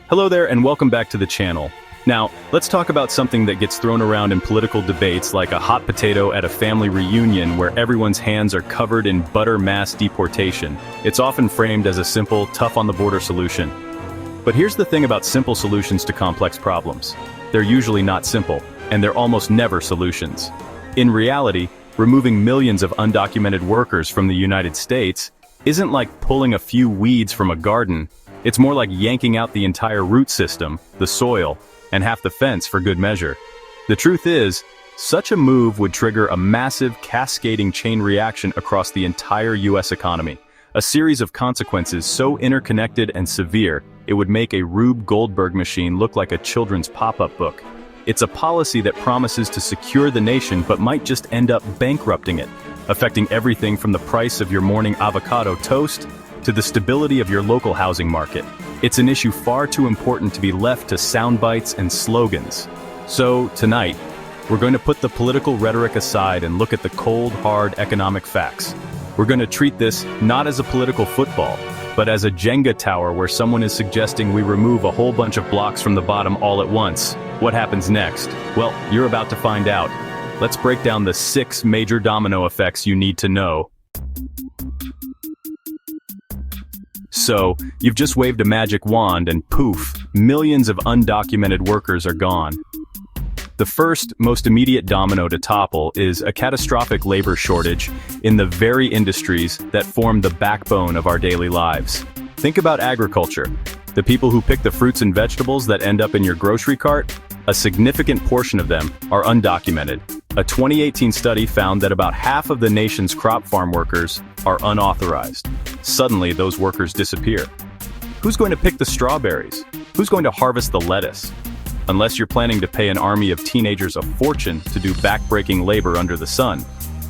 Hello there and welcome back to the channel. Now, let's talk about something that gets thrown around in political debates like a hot potato at a family reunion where everyone's hands are covered in butter mass deportation. It's often framed as a simple, tough-on-the-border solution. But here's the thing about simple solutions to complex problems. They're usually not simple, and they're almost never solutions. In reality, removing millions of undocumented workers from the United States isn't like pulling a few weeds from a garden. It's more like yanking out the entire root system, the soil, and half the fence for good measure. The truth is, such a move would trigger a massive cascading chain reaction across the entire U.S. economy. A series of consequences so interconnected and severe, it would make a Rube Goldberg machine look like a children's pop-up book. It's a policy that promises to secure the nation but might just end up bankrupting it, affecting everything from the price of your morning avocado toast to the stability of your local housing market. It's an issue far too important to be left to sound bites and slogans. So, tonight, we're going to put the political rhetoric aside and look at the cold, hard economic facts. We're going to treat this not as a political football, but as a Jenga tower where someone is suggesting we remove a whole bunch of blocks from the bottom all at once. What happens next? Well, you're about to find out. Let's break down the 6 major domino effects you need to know. So, you've just waved a magic wand and poof, millions of undocumented workers are gone. The first, most immediate domino to topple is a catastrophic labor shortage in the very industries that form the backbone of our daily lives. Think about agriculture. The people who pick the fruits and vegetables that end up in your grocery cart, a significant portion of them are undocumented. A 2018 study found that about half of the nation's crop farm workers are unauthorized. Suddenly, those workers disappear. Who's going to pick the strawberries? Who's going to harvest the lettuce? Unless you're planning to pay an army of teenagers a fortune to do back-breaking labor under the sun.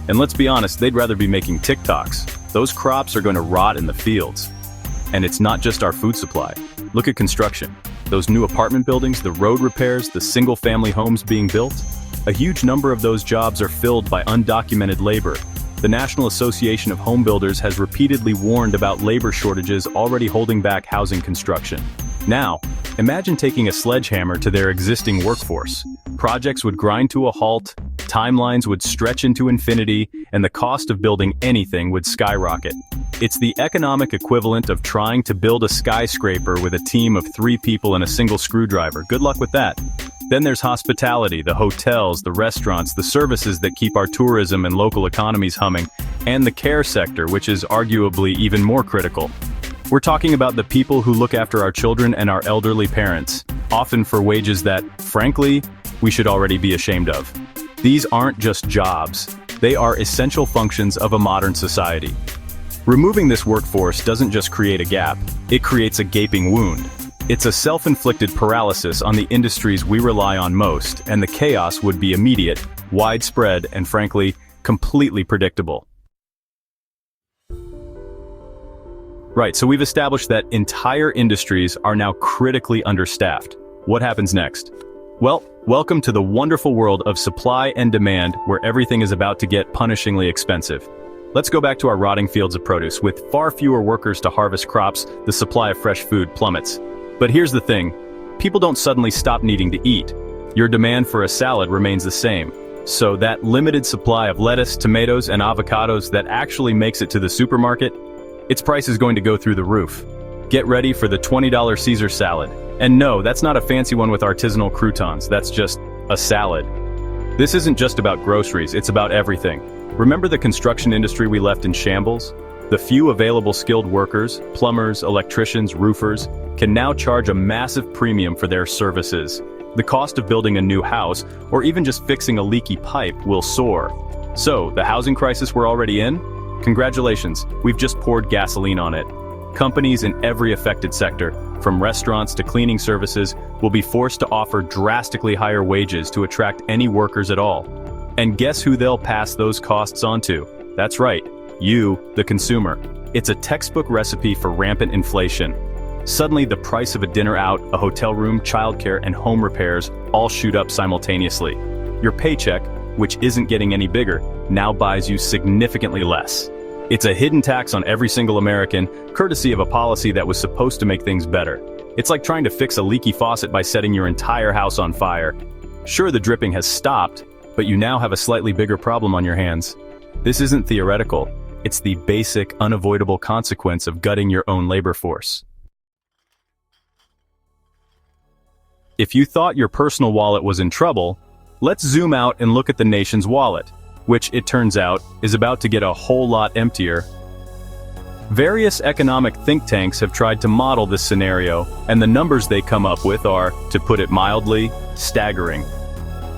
And let's be honest, they'd rather be making TikToks. Those crops are going to rot in the fields. And it's not just our food supply. Look at construction. Those new apartment buildings, the road repairs, the single-family homes being built. A huge number of those jobs are filled by undocumented labor. The National Association of Home Builders has repeatedly warned about labor shortages already holding back housing construction. Now, imagine taking a sledgehammer to their existing workforce. Projects would grind to a halt, timelines would stretch into infinity, and the cost of building anything would skyrocket. It's the economic equivalent of trying to build a skyscraper with a team of 3 people and a single screwdriver. Good luck with that. Then there's hospitality, the hotels, the restaurants, the services that keep our tourism and local economies humming, and the care sector, which is arguably even more critical. We're talking about the people who look after our children and our elderly parents, often for wages that, frankly, we should already be ashamed of. These aren't just jobs, they are essential functions of a modern society. Removing this workforce doesn't just create a gap, it creates a gaping wound. It's a self-inflicted paralysis on the industries we rely on most, and the chaos would be immediate, widespread, and frankly, completely predictable. Right, so we've established that entire industries are now critically understaffed. What happens next? Well, welcome to the wonderful world of supply and demand where everything is about to get punishingly expensive. Let's go back to our rotting fields of produce. With far fewer workers to harvest crops, the supply of fresh food plummets. But here's the thing, people don't suddenly stop needing to eat. Your demand for a salad remains the same. So that limited supply of lettuce, tomatoes, and avocados that actually makes it to the supermarket, its price is going to go through the roof. Get ready for the $20 Caesar salad. And no, that's not a fancy one with artisanal croutons, that's just a salad. This isn't just about groceries, it's about everything. Remember the construction industry we left in shambles? The few available skilled workers, plumbers, electricians, roofers, can now charge a massive premium for their services. The cost of building a new house, or even just fixing a leaky pipe, will soar. So, the housing crisis we're already in? Congratulations, we've just poured gasoline on it. Companies in every affected sector, from restaurants to cleaning services, will be forced to offer drastically higher wages to attract any workers at all. And guess who they'll pass those costs on to? That's right, you, the consumer. It's a textbook recipe for rampant inflation. Suddenly, the price of a dinner out, a hotel room, childcare, and home repairs all shoot up simultaneously. Your paycheck, which isn't getting any bigger, now buys you significantly less. It's a hidden tax on every single American, courtesy of a policy that was supposed to make things better. It's like trying to fix a leaky faucet by setting your entire house on fire. Sure, the dripping has stopped, but you now have a slightly bigger problem on your hands. This isn't theoretical. It's the basic, unavoidable consequence of gutting your own labor force. If you thought your personal wallet was in trouble, let's zoom out and look at the nation's wallet, which, it turns out, is about to get a whole lot emptier. Various economic think tanks have tried to model this scenario, and the numbers they come up with are, to put it mildly, staggering.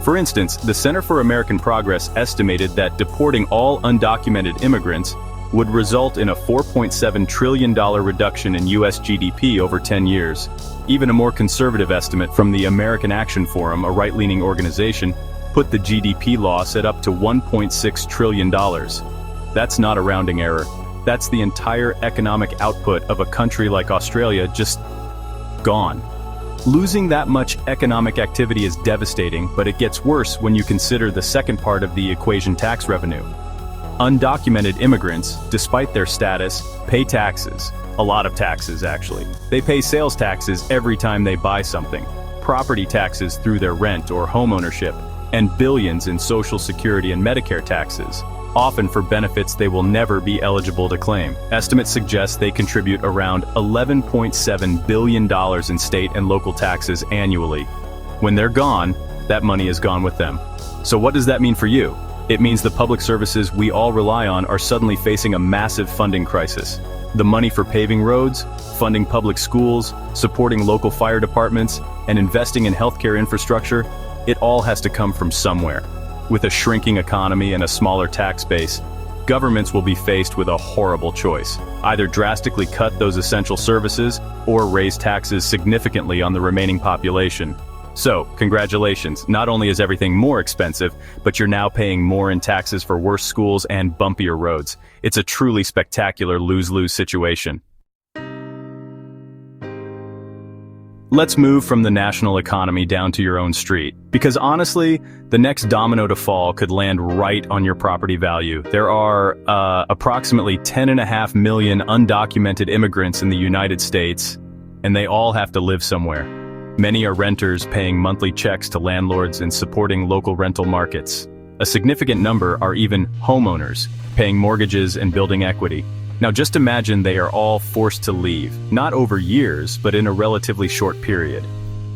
For instance, the Center for American Progress estimated that deporting all undocumented immigrants would result in a $4.7 trillion reduction in U.S. GDP over 10 years. Even a more conservative estimate from the American Action Forum, a right-leaning organization, put the GDP loss at up to $1.6 trillion. That's not a rounding error. That's the entire economic output of a country like Australia just gone. Losing that much economic activity is devastating, but it gets worse when you consider the second part of the equation: tax revenue. Undocumented immigrants, despite their status, pay taxes. A lot of taxes, actually. They pay sales taxes every time they buy something, property taxes through their rent or home ownership, and billions in Social Security and Medicare taxes, often for benefits they will never be eligible to claim. Estimates suggest they contribute around $11.7 billion in state and local taxes annually. When they're gone, that money is gone with them. So what does that mean for you? It means the public services we all rely on are suddenly facing a massive funding crisis. The money for paving roads, funding public schools, supporting local fire departments, and investing in healthcare infrastructure, it all has to come from somewhere. With a shrinking economy and a smaller tax base, governments will be faced with a horrible choice: either drastically cut those essential services or raise taxes significantly on the remaining population. So, congratulations, not only is everything more expensive, but you're now paying more in taxes for worse schools and bumpier roads. It's a truly spectacular lose-lose situation. Let's move from the national economy down to your own street, because honestly, the next domino to fall could land right on your property value. There are approximately 10.5 million undocumented immigrants in the United States, and they all have to live somewhere. Many are renters paying monthly checks to landlords and supporting local rental markets. A significant number are even homeowners, paying mortgages and building equity. Now just imagine they are all forced to leave, not over years, but in a relatively short period.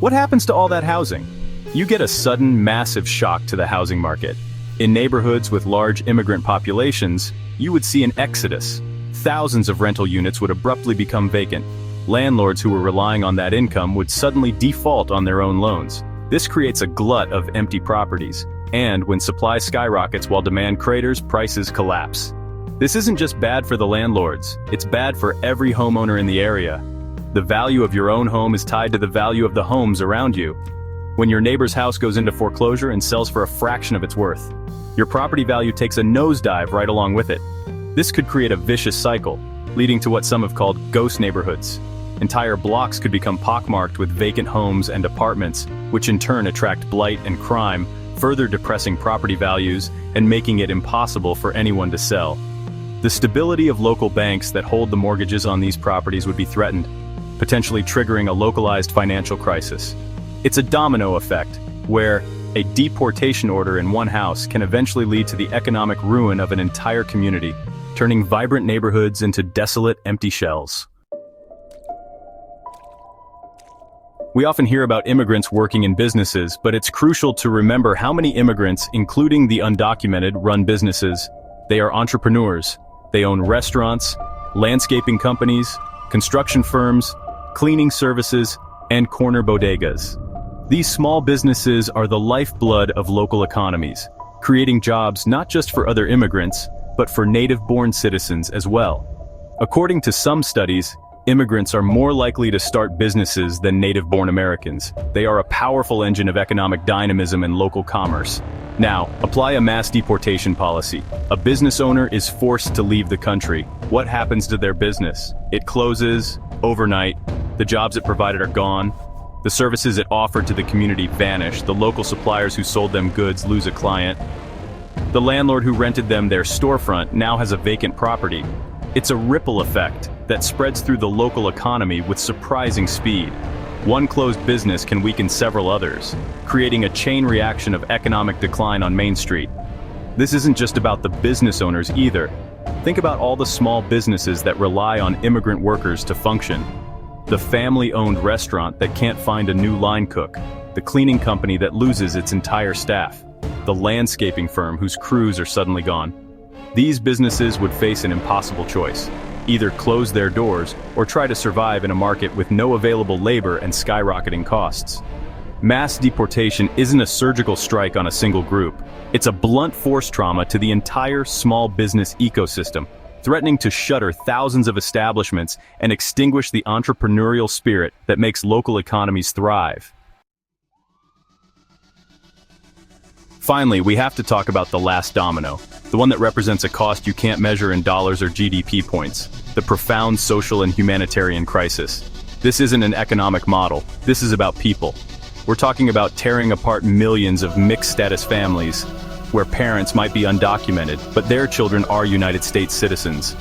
What happens to all that housing? You get a sudden, massive shock to the housing market. In neighborhoods with large immigrant populations, you would see an exodus. Thousands of rental units would abruptly become vacant. Landlords who were relying on that income would suddenly default on their own loans. This creates a glut of empty properties, and when supply skyrockets while demand craters, prices collapse. This isn't just bad for the landlords, it's bad for every homeowner in the area. The value of your own home is tied to the value of the homes around you. When your neighbor's house goes into foreclosure and sells for a fraction of its worth, your property value takes a nosedive right along with it. This could create a vicious cycle, leading to what some have called ghost neighborhoods. Entire blocks could become pockmarked with vacant homes and apartments, which in turn attract blight and crime, further depressing property values and making it impossible for anyone to sell. The stability of local banks that hold the mortgages on these properties would be threatened, potentially triggering a localized financial crisis. It's a domino effect, where a deportation order in one house can eventually lead to the economic ruin of an entire community, turning vibrant neighborhoods into desolate, empty shells. We often hear about immigrants working in businesses, but it's crucial to remember how many immigrants, including the undocumented, run businesses. They are entrepreneurs. They own restaurants, landscaping companies, construction firms, cleaning services, and corner bodegas. These small businesses are the lifeblood of local economies, creating jobs not just for other immigrants, but for native-born citizens as well. According to some studies, immigrants are more likely to start businesses than native-born Americans. They are a powerful engine of economic dynamism and local commerce. Now, apply a mass deportation policy. A business owner is forced to leave the country. What happens to their business? It closes overnight. The jobs it provided are gone. The services it offered to the community vanish. The local suppliers who sold them goods lose a client. The landlord who rented them their storefront now has a vacant property. It's a ripple effect that spreads through the local economy with surprising speed. One closed business can weaken several others, creating a chain reaction of economic decline on Main Street. This isn't just about the business owners either. Think about all the small businesses that rely on immigrant workers to function. The family-owned restaurant that can't find a new line cook, the cleaning company that loses its entire staff, the landscaping firm whose crews are suddenly gone. These businesses would face an impossible choice: either close their doors or try to survive in a market with no available labor and skyrocketing costs. Mass deportation isn't a surgical strike on a single group. It's a blunt force trauma to the entire small business ecosystem, threatening to shutter thousands of establishments and extinguish the entrepreneurial spirit that makes local economies thrive. Finally, we have to talk about the last domino, the one that represents a cost you can't measure in dollars or GDP points, the profound social and humanitarian crisis. This isn't an economic model, this is about people. We're talking about tearing apart millions of mixed-status families, where parents might be undocumented, but their children are United States citizens.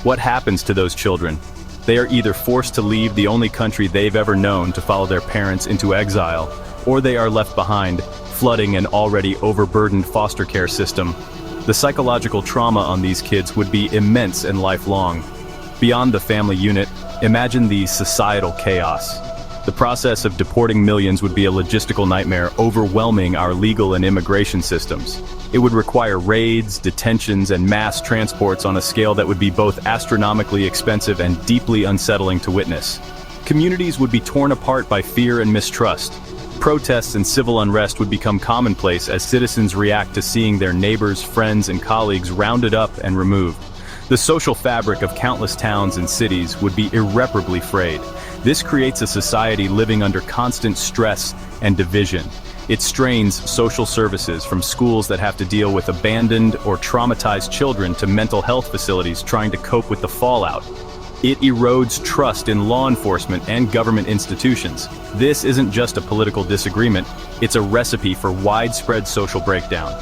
What happens to those children? They are either forced to leave the only country they've ever known to follow their parents into exile, or they are left behind, flooding an already overburdened foster care system. The psychological trauma on these kids would be immense and lifelong. Beyond the family unit, imagine the societal chaos. The process of deporting millions would be a logistical nightmare, overwhelming our legal and immigration systems. It would require raids, detentions, and mass transports on a scale that would be both astronomically expensive and deeply unsettling to witness. Communities would be torn apart by fear and mistrust. Protests and civil unrest would become commonplace as citizens react to seeing their neighbors, friends, and colleagues rounded up and removed. The social fabric of countless towns and cities would be irreparably frayed. This creates a society living under constant stress and division. It strains social services, from schools that have to deal with abandoned or traumatized children to mental health facilities trying to cope with the fallout. It erodes trust in law enforcement and government institutions. This isn't just a political disagreement, it's a recipe for widespread social breakdown.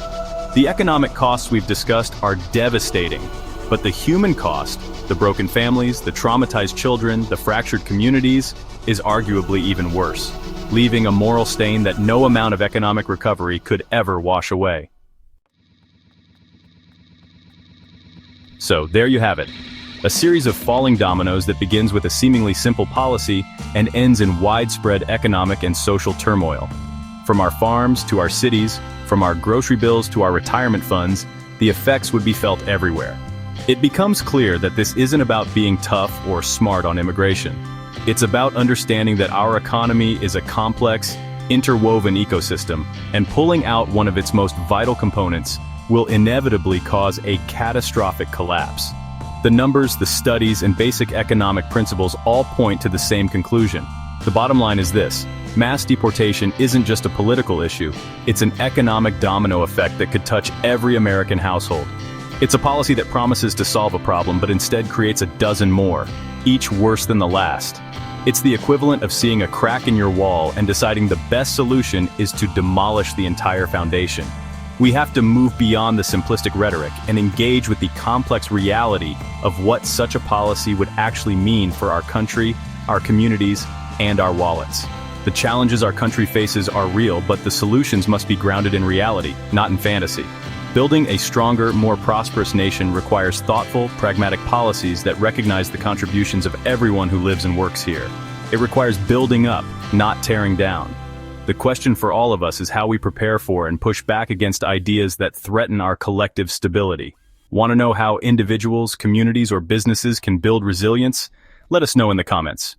The economic costs we've discussed are devastating, but the human cost, the broken families, the traumatized children, the fractured communities, is arguably even worse, leaving a moral stain that no amount of economic recovery could ever wash away. So, there you have it. A series of falling dominoes that begins with a seemingly simple policy and ends in widespread economic and social turmoil. From our farms to our cities, from our grocery bills to our retirement funds, the effects would be felt everywhere. It becomes clear that this isn't about being tough or smart on immigration. It's about understanding that our economy is a complex, interwoven ecosystem, and pulling out one of its most vital components will inevitably cause a catastrophic collapse. The numbers, the studies, and basic economic principles all point to the same conclusion. The bottom line is this: mass deportation isn't just a political issue, it's an economic domino effect that could touch every American household. It's a policy that promises to solve a problem but instead creates a dozen more, each worse than the last. It's the equivalent of seeing a crack in your wall and deciding the best solution is to demolish the entire foundation. We have to move beyond the simplistic rhetoric and engage with the complex reality of what such a policy would actually mean for our country, our communities, and our wallets. The challenges our country faces are real, but the solutions must be grounded in reality, not in fantasy. Building a stronger, more prosperous nation requires thoughtful, pragmatic policies that recognize the contributions of everyone who lives and works here. It requires building up, not tearing down. The question for all of us is how we prepare for and push back against ideas that threaten our collective stability. Want to know how individuals, communities, or businesses can build resilience? Let us know in the comments.